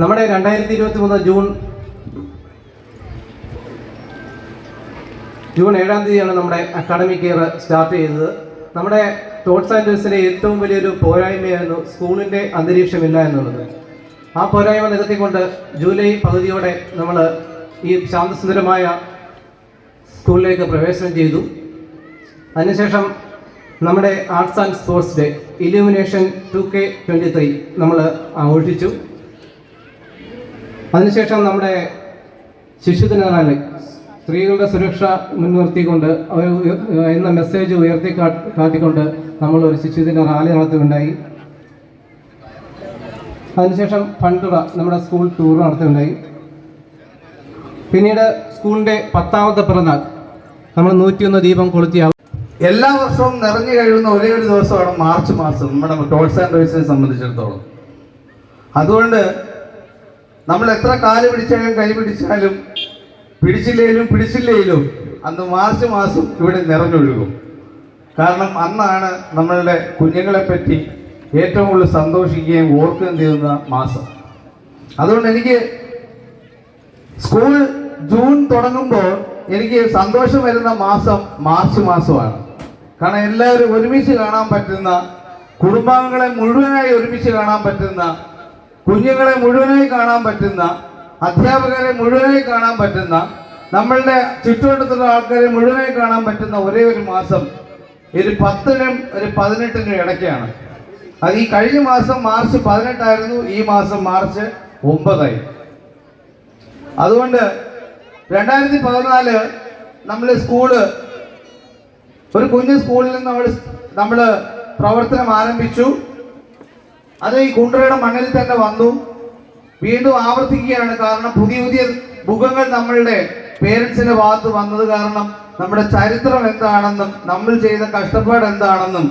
നമ്മുടെ 2023 ജൂൺ 7-ാം തീയതിയാണ് നമ്മുടെ അക്കാഡമിക് ഇയർ സ്റ്റാർട്ട് ചെയ്തത്. നമ്മുടെ ടോട്ട്സ് ആൻഡ് ടൂൾസിൻ്റെ ഏറ്റവും വലിയൊരു പോരായ്മയായിരുന്നു സ്കൂളിൻ്റെ അന്തരീക്ഷമില്ല എന്നുള്ളത്. ആ പോരായ്മ നികത്തിക്കൊണ്ട് ജൂലൈ പകുതിയോടെ നമ്മൾ ഈ ശാന്തസുന്ദരമായ സ്കൂളിലേക്ക് പ്രവേശനം ചെയ്തു. അതിനുശേഷം നമ്മുടെ arts and sports day illumination 2K23 നമ്മൾ ആഘോഷിച്ചു. അതിനുശേഷം നമ്മുടെ ശിശുദിന റാലി സ്ത്രീകളുടെ സുരക്ഷ മുൻനിർത്തിക്കൊണ്ട് എന്ന മെസ്സേജ് ഉയർത്തി കാട്ടിക്കൊണ്ട് നമ്മളൊരു ശിശുദിന റാലി നടത്തുകയുണ്ടായി. അതിനുശേഷം ഫണ്ടുറ നമ്മുടെ സ്കൂൾ ടൂർ നടത്തുകയുണ്ടായി. പിന്നീട് സ്കൂളിൻ്റെ 10ാമത്തെ പിറന്നാൾ നമ്മൾ 101 ദീപം കൊളുത്തിയാവും. എല്ലാ വർഷവും നിറഞ്ഞു കഴിയുന്ന ഒരേ ഒരു ദിവസമാണ് മാർച്ച് മാസം നമ്മുടെ ടോട്ട്സ് ആൻഡ് ടോയ്സിനെ സംബന്ധിച്ചിടത്തോളം. അതുകൊണ്ട് നമ്മൾ എത്ര കാല് പിടിച്ചാലും കൈ പിടിച്ചാലും പിടിച്ചില്ലേലും അന്ന് മാർച്ച് മാസം ഇവിടെ നിറഞ്ഞൊഴുകും. കാരണം അന്നാണ് നമ്മളുടെ കുഞ്ഞുങ്ങളെ പറ്റി ഏറ്റവും കൂടുതൽ സന്തോഷിക്കുകയും ഓർക്കുകയും ചെയ്യുന്ന മാസം. അതുകൊണ്ട് എനിക്ക് സ്കൂൾ ജൂൺ തുടങ്ങുമ്പോൾ എനിക്ക് സന്തോഷം വരുന്ന മാസം മാർച്ച് മാസമാണ്. കാരണം എല്ലാവരും ഒരുമിച്ച് കാണാൻ പറ്റുന്ന, കുടുംബാംഗങ്ങളെ മുഴുവനായി ഒരുമിച്ച് കാണാൻ പറ്റുന്ന, കുഞ്ഞുങ്ങളെ മുഴുവനായി കാണാൻ പറ്റുന്ന, അധ്യാപകരെ മുഴുവനായി കാണാൻ പറ്റുന്ന, നമ്മളുടെ ചുറ്റുവട്ടത്തുള്ള ആൾക്കാരെ മുഴുവനായി കാണാൻ പറ്റുന്ന ഒരേ ഒരു മാസം ഒരു 10-നും ഒരു 18-നും ഇടയ്ക്കാണ്. അത് ഈ കഴിഞ്ഞ മാസം മാർച്ച് 18 ഈ മാസം മാർച്ച് 9. അതുകൊണ്ട് 2014 നമ്മൾ സ്കൂള് ഒരു കുഞ്ഞു സ്കൂളിൽ നിന്ന് നമ്മൾ പ്രവർത്തനം ആരംഭിച്ചു. അത് ഈ കുണ്ട്രയുടെ മണ്ണിൽ തന്നെ വന്നു. വീണ്ടും ആവർത്തിക്കുകയാണ്. കാരണം പുതിയ മുഖങ്ങൾ നമ്മളുടെ പേരൻസിന്റെ ഭാഗത്ത് വന്നത് കാരണം നമ്മുടെ ചരിത്രം എന്താണെന്നും നമ്മൾ ചെയ്ത കഷ്ടപ്പാട് എന്താണെന്നും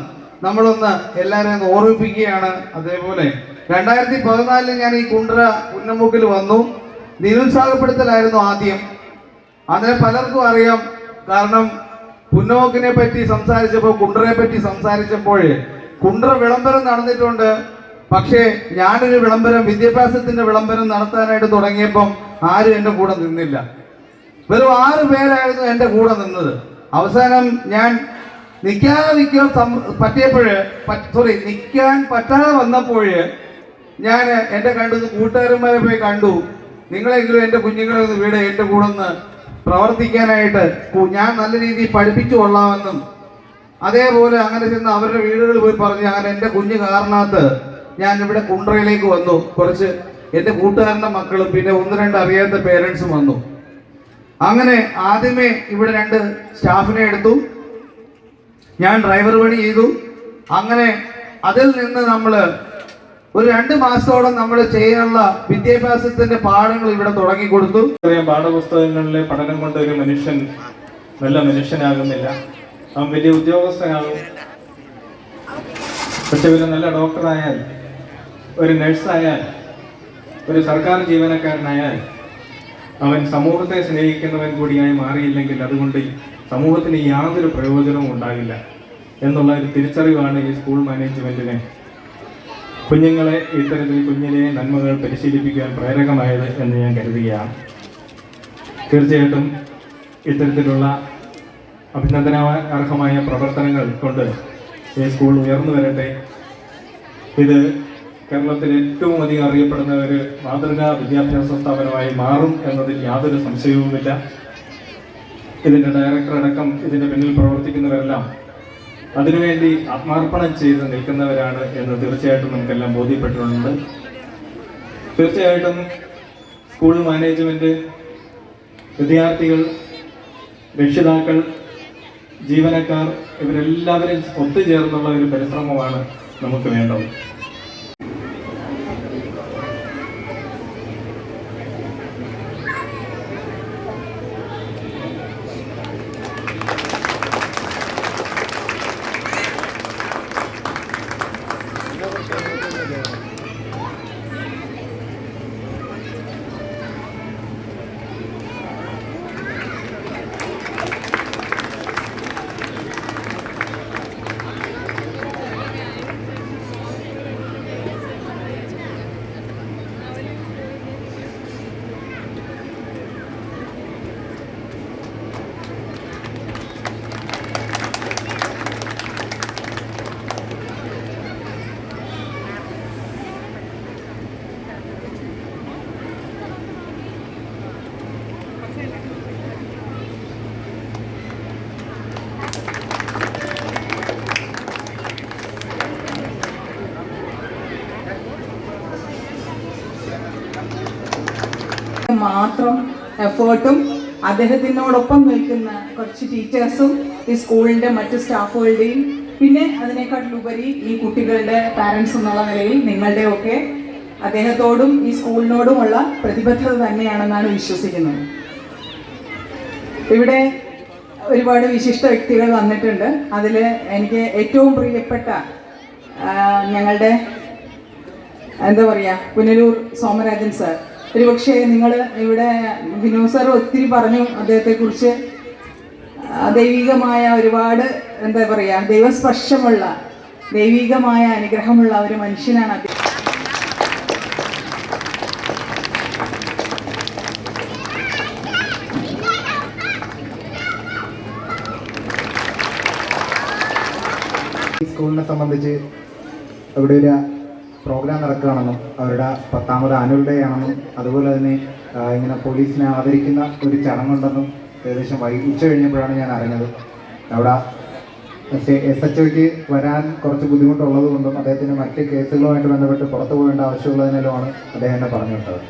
നമ്മളൊന്ന് എല്ലാവരെയും ഓർമ്മിപ്പിക്കുകയാണ്. അതേപോലെ 2014 ഞാൻ ഈ കുണ്ട്ര ഉന്നമുക്കിൽ വന്നു. നിരുത്സാഹപ്പെടുത്തലായിരുന്നു ആദ്യം. അങ്ങനെ പലർക്കും അറിയാം. കാരണം പുന്നോക്കിനെ പറ്റി സംസാരിച്ചപ്പോൾ, കുണ്ട്രയെ പറ്റി സംസാരിച്ചപ്പോൾ കുണ്ട്ര വിളംബരം നടന്നിട്ടുണ്ട്. പക്ഷേ ഞാനൊരു വിദ്യാഭ്യാസത്തിന്റെ വിളംബരം നടത്താനായിട്ട് തുടങ്ങിയപ്പം ആരും എൻ്റെ കൂടെ നിന്നില്ല. വെറും 6 പേരായിരുന്നു എൻ്റെ കൂടെ നിന്നത്. അവസാനം ഞാൻ നിൽക്കാൻ പറ്റാതെ വന്നപ്പോൾ ഞാൻ എൻ്റെ കൂട്ടുകാരന്മാരെ പോയി കണ്ടു. നിങ്ങളെങ്കിലും എൻ്റെ കുഞ്ഞുങ്ങളെ ഒന്ന് വീട് എൻ്റെ കൂടെ ഒന്ന് പ്രവർത്തിക്കാനായിട്ട് ഞാൻ നല്ല രീതിയിൽ പഠിപ്പിച്ചു കൊള്ളാമെന്നും, അതേപോലെ അങ്ങനെ ചെന്ന് അവരുടെ വീടുകളിൽ പോയി പറഞ്ഞ് അങ്ങനെ എൻ്റെ കുഞ്ഞു കാരണത്ത് ഞാൻ ഇവിടെ കുണ്ട്രയിലേക്ക് വന്നു. കുറച്ച് എൻ്റെ കൂട്ടുകാരൻ്റെ മക്കളും പിന്നെ 1-2 അറിയാത്ത പേരൻസും വന്നു. അങ്ങനെ ആദ്യമേ ഇവിടെ 2 സ്റ്റാഫിനെ എടുത്തു. ഞാൻ ഡ്രൈവർ പണി ചെയ്തു. അങ്ങനെ അതിൽ നിന്ന് നമ്മൾ ഒരു 2 മാസത്തോളം നമ്മൾ ചെയ്യാനുള്ള വിദ്യാഭ്യാസത്തിന്റെ പാഠങ്ങൾ ഇവിടെ തുടങ്ങിക്കൊടുത്തു. പാഠപുസ്തകങ്ങളിലെ പഠനം കൊണ്ട് ഒരു മനുഷ്യൻ നല്ല മനുഷ്യനാകുന്നില്ല. അവൻ വലിയ ഉദ്യോഗസ്ഥനാകും. പക്ഷെ ഒരു നല്ല ഡോക്ടറായാൽ, ഒരു നഴ്സായാൽ, ഒരു സർക്കാർ ജീവനക്കാരനായാൽ അവൻ സമൂഹത്തെ സ്നേഹിക്കുന്നവൻ കൂടിയായി മാറിയില്ലെങ്കിൽ അതുകൊണ്ട് സമൂഹത്തിന് യാതൊരു പ്രയോജനവും ഉണ്ടാകില്ല എന്നുള്ള ഒരു തിരിച്ചറിവാണ് ഈ സ്കൂൾ മാനേജ്മെന്റിനെ കുഞ്ഞുങ്ങളെ ഇത്തരത്തിൽ കുഞ്ഞിലെ നന്മകൾ പരിശീലിപ്പിക്കാൻ പ്രേരകമായത് എന്ന് ഞാൻ കരുതുകയാണ്. തീർച്ചയായിട്ടും ഇത്തരത്തിലുള്ള അഭിനന്ദനാർഹമായ പ്രവർത്തനങ്ങൾ കൊണ്ട് ഈ സ്കൂൾ ഉയർന്നു വരട്ടെ. ഇത് കേരളത്തിൽ ഏറ്റവും അധികം അറിയപ്പെടുന്ന ഒരു മാതൃകാ വിദ്യാഭ്യാസ സ്ഥാപനമായി മാറും എന്നതിൽ യാതൊരു സംശയവുമില്ല. ഇതിൻ്റെ ഡയറക്ടർ അടക്കം ഇതിൻ്റെ പിന്നിൽ പ്രവർത്തിക്കുന്നവരെല്ലാം അതിനുവേണ്ടി ആത്മാർപ്പണം ചെയ്ത് നിൽക്കുന്നവരാണ് എന്ന് തീർച്ചയായിട്ടും നമുക്കെല്ലാം ബോധ്യപ്പെട്ടിട്ടുണ്ട്. തീർച്ചയായിട്ടും സ്കൂൾ മാനേജ്മെൻറ്റ്, വിദ്യാർത്ഥികൾ, രക്ഷിതാക്കൾ, ജീവനക്കാർ ഇവരെല്ലാവരും ഒത്തുചേർന്നുള്ള ഒരു പരിശ്രമമാണ് നമുക്ക് വേണ്ടത്. മാത്രം എഫേർട്ടും അദ്ദേഹത്തിനോടൊപ്പം നിൽക്കുന്ന കുറച്ച് ടീച്ചേഴ്സും ഈ സ്കൂളിൻ്റെ മറ്റ് സ്റ്റാഫുകളുടെയും പിന്നെ അതിനേക്കാട്ടിലുപരി ഈ കുട്ടികളുടെ പാരൻസ് എന്നുള്ള നിലയിൽ നിങ്ങളുടെയൊക്കെ അദ്ദേഹത്തോടും ഈ സ്കൂളിനോടുമുള്ള പ്രതിബദ്ധത തന്നെയാണെന്നാണ് വിശ്വസിക്കുന്നത്. ഇവിടെ ഒരുപാട് വിശിഷ്ട വ്യക്തികൾ വന്നിട്ടുണ്ട്. അതിൽ എനിക്ക് ഏറ്റവും പ്രിയപ്പെട്ട ഞങ്ങളുടെ എന്താ പറയുക പുനലൂർ സോമരാജൻ സാർ. ഒരുപക്ഷെ നിങ്ങൾ ഇവിടെ വിനോദ് സാർ ഒത്തിരി പറഞ്ഞു അദ്ദേഹത്തെക്കുറിച്ച്. ദൈവികമായ ഒരുപാട് എന്താ പറയുക ദൈവസ്പർശമുള്ള ദൈവികമായ അനുഗ്രഹമുള്ള ഒരു മനുഷ്യനാണ് അദ്ദേഹം. ഈ സ്കൂളിനെ സംബന്ധിച്ച് ഇവിടെ ഒരു പ്രോഗ്രാം നടക്കുകയാണെന്നും അവരുടെ 10ാമത് ആനുവൽ ഡേ ആണെന്നും അതുപോലെ തന്നെ ഇങ്ങനെ പോലീസിനെ ആദരിക്കുന്ന ഒരു ചടങ്ങുണ്ടെന്നും ഏകദേശം ഉച്ച കഴിഞ്ഞപ്പോഴാണ് ഞാൻ അറിഞ്ഞത്. അവിടെ SHOയ്ക്ക് വരാൻ കുറച്ച് ബുദ്ധിമുട്ടുള്ളത് കൊണ്ടും അദ്ദേഹത്തിന് മറ്റ് കേസുകളുമായിട്ട് ബന്ധപ്പെട്ട് പുറത്തു പോകേണ്ട ആവശ്യമുള്ളതിനാലുമാണ് അദ്ദേഹം എന്നെ പറഞ്ഞു വിട്ടത്.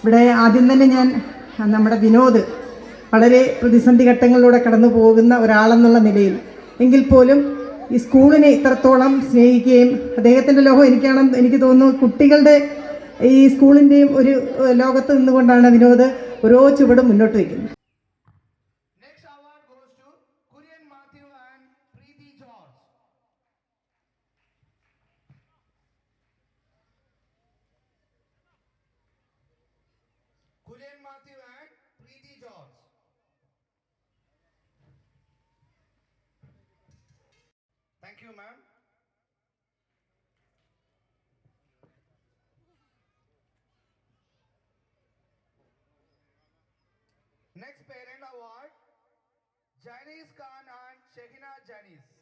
ഇവിടെ ആദ്യം തന്നെ ഞാൻ നമ്മുടെ വിനോദ് വളരെ പ്രതിസന്ധി ഘട്ടങ്ങളിലൂടെ കടന്നു പോകുന്ന ഒരാളെന്നുള്ള നിലയിൽ എങ്കിൽ പോലും ഈ സ്കൂളിനെ ഇത്രത്തോളം സ്നേഹിക്കുകയും അദ്ദേഹത്തിൻ്റെ ലോകം എനിക്ക് തോന്നുന്നു കുട്ടികളുടെ ഈ സ്കൂളിൻ്റെയും ഒരു ലോകത്ത് നിന്നുകൊണ്ടാണ് വിനോദ് ഓരോ ചുവടും മുന്നോട്ട് വയ്ക്കുന്നത്. Kulian Matthew and Preeti George. Thank you, ma'am. Next parent award, Janice Khan and Shekina Janice.